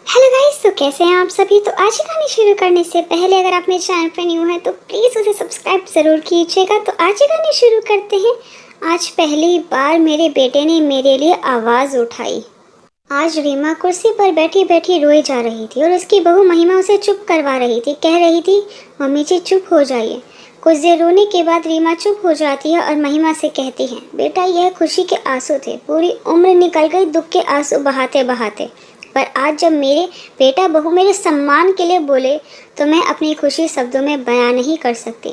Hello guys, तो कैसे हैं आप सभी। तो आज की कहानी शुरू करने से पहले अगर आप मेरे चैनल पर न्यू हैं तो प्लीज़ उसे सब्सक्राइब ज़रूर कीजिएगा। तो आज की कहानी शुरू करते हैं। आज पहली बार मेरे बेटे ने मेरे लिए आवाज़ उठाई। आज रीमा कुर्सी पर बैठी बैठी रोई जा रही थी और उसकी बहू महिमा उसे चुप करवा रही थी। कह रही थी, मम्मी जी चुप हो जाइए। कुछ देर रोने के बाद रीमा चुप हो जाती है और महिमा से कहती है, बेटा यह खुशी के आंसू थे, पूरी उम्र निकल गई दुख के आंसू बहाते बहाते, पर आज जब मेरे बेटा बहू मेरे सम्मान के लिए बोले तो मैं अपनी खुशी शब्दों में बयां नहीं कर सकती।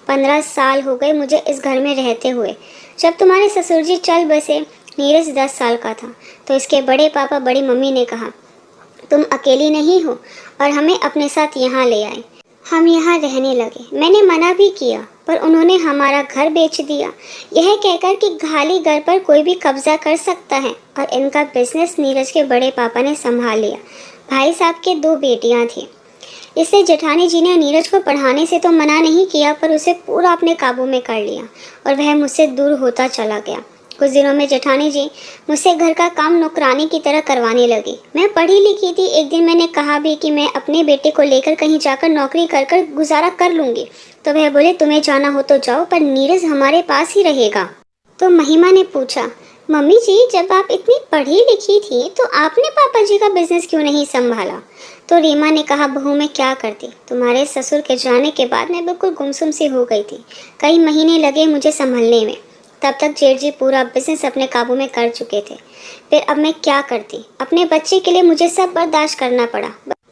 15 साल हो गए मुझे इस घर में रहते हुए। जब तुम्हारे ससुर जी चल बसे, नीरज 10 साल का था, तो इसके बड़े पापा बड़ी मम्मी ने कहा, तुम अकेली नहीं हो और हमें अपने साथ यहाँ ले आए। हम यहाँ रहने लगे। मैंने मना भी किया पर उन्होंने हमारा घर बेच दिया, यह कहकर कि खाली घर पर कोई भी कब्जा कर सकता है, और इनका बिजनेस नीरज के बड़े पापा ने संभाल लिया। भाई साहब के 2 बेटियां थीं, इसलिए जेठानी जी ने नीरज को पढ़ाने से तो मना नहीं किया पर उसे पूरा अपने काबू में कर लिया और वह मुझसे दूर होता चला गया। कुछ दिनों में जेठानी जी मुझसे घर का काम नौकरानी की तरह करवाने लगी। मैं पढ़ी लिखी थी। एक दिन मैंने कहा भी कि मैं अपने बेटे को लेकर कहीं जाकर नौकरी कर कर गुजारा कर लूँगी, तो वह बोले तुम्हें जाना हो तो जाओ, पर नीरज हमारे पास ही रहेगा। तो महिमा ने पूछा, मम्मी जी जब आप इतनी पढ़ी लिखी थी तो आपने पापा जी का बिजनेस क्यों नहीं संभाला। तो रीमा ने कहा, बहू मैं क्या करती, तुम्हारे ससुर के जाने के बाद मैं बिल्कुल गुमसुम सी हो गई थी। कई महीने लगे मुझे संभलने में। तब तक जेठ जी पूरा बिजनेस अपने काबू में कर चुके थे। फिर अब मैं क्या करती, अपने बच्चे के लिए मुझे सब बर्दाश्त करना पड़ा।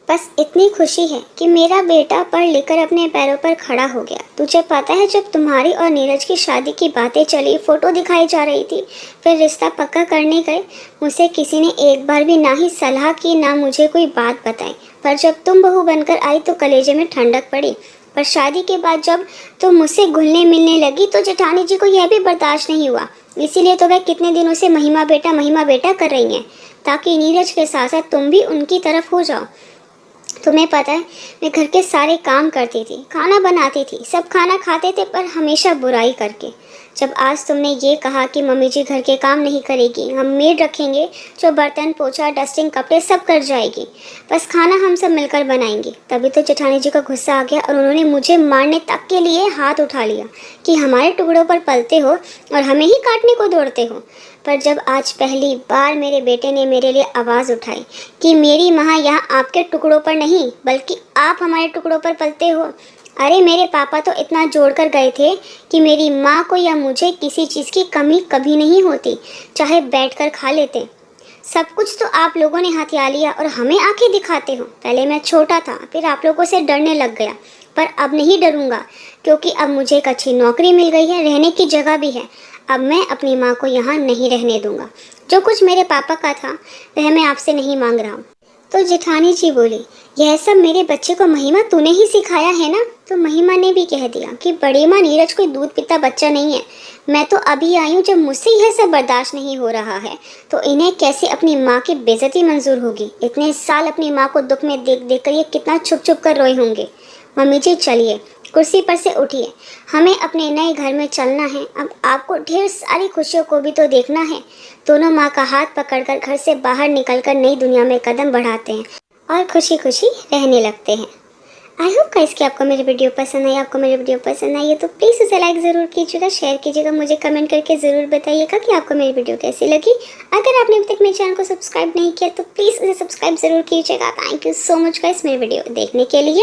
बस इतनी खुशी है कि मेरा बेटा पढ़ लिख कर अपने पैरों पर खड़ा हो गया। तुझे पता है जब तुम्हारी और नीरज की शादी की बातें चली, फोटो दिखाई जा रही थी, फिर रिश्ता पक्का करने गए, मुझसे किसी ने एक बार भी ना ही सलाह की ना मुझे कोई बात बताई। पर जब तुम बहू बनकर आई तो कलेजे में ठंडक पड़ी। पर शादी के बाद जब तुम मुझसे घुलने मिलने लगी तो जेठानी जी को यह भी बर्दाश्त नहीं हुआ। इसीलिए तो वह कितने दिनों से महिमा बेटा कर रही हैं, ताकि नीरज के साथ साथ तुम भी उनकी तरफ हो जाओ। तुम्हें पता है मैं घर के सारे काम करती थी, खाना बनाती थी, सब खाना खाते थे, पर हमेशा बुराई करके। जब आज तुमने ये कहा कि मम्मी जी घर के काम नहीं करेगी, हम मेड रखेंगे जो बर्तन पोछा डस्टिंग कपड़े सब कर जाएगी, बस खाना हम सब मिलकर बनाएंगे, तभी तो जेठानी जी का गुस्सा आ गया और उन्होंने मुझे मारने तक के लिए हाथ उठा लिया कि हमारे टुकड़ों पर पलते हो और हमें ही काटने को दौड़ते हो। पर जब आज पहली बार मेरे बेटे ने मेरे लिए आवाज़ उठाई कि मेरी माँ यहाँ आपके टुकड़ों पर नहीं बल्कि आप हमारे टुकड़ों पर पलते हो। अरे मेरे पापा तो इतना जोड़ कर गए थे कि मेरी माँ को या मुझे किसी चीज़ की कमी कभी नहीं होती, चाहे बैठकर खा लेते। सब कुछ तो आप लोगों ने हथिया लिया और हमें आंखें दिखाते हो। पहले मैं छोटा था, फिर आप लोगों से डरने लग गया, पर अब नहीं डरूंगा क्योंकि अब मुझे एक अच्छी नौकरी मिल गई है, रहने की जगह भी है। अब मैं अपनी माँ को यहाँ नहीं रहने दूंगा। जो कुछ मेरे पापा का था वह मैं आपसे नहीं मांग रहा हूँ। तो जेठानी जी बोली, यह सब मेरे बच्चे को महिमा तूने ही सिखाया है ना। तो महिमा ने भी कह दिया कि बड़ी माँ नीरज कोई दूध पीता बच्चा नहीं है। मैं तो अभी आई हूँ, जब मुझसे यह सब बर्दाश्त नहीं हो रहा है तो इन्हें कैसे अपनी माँ की बेइज्जती मंजूर होगी। इतने साल अपनी माँ को दुख में देख देख कर ये कितना छुप छुप कर रोए होंगे। मम्मी जी चलिए कुर्सी पर से उठिए, हमें अपने नए घर में चलना है। अब आपको ढेर सारी खुशियों को भी तो देखना है। दोनों माँ का हाथ पकड़कर घर से बाहर निकलकर नई दुनिया में कदम बढ़ाते हैं और खुशी खुशी रहने लगते हैं। आई होप गाइस कि आपको मेरी वीडियो पसंद आई। आपको मेरी वीडियो पसंद आई है तो प्लीज़ उसे लाइक ज़रूर कीजिएगा, शेयर कीजिएगा, मुझे कमेंट करके ज़रूर बताइएगा कि आपको मेरी वीडियो कैसी लगी। अगर आपने अभी तक मेरे चैनल को सब्सक्राइब नहीं किया तो प्लीज़ उसे सब्सक्राइब ज़रूर कीजिएगा। Thank you so much guys मेरी वीडियो देखने के लिए।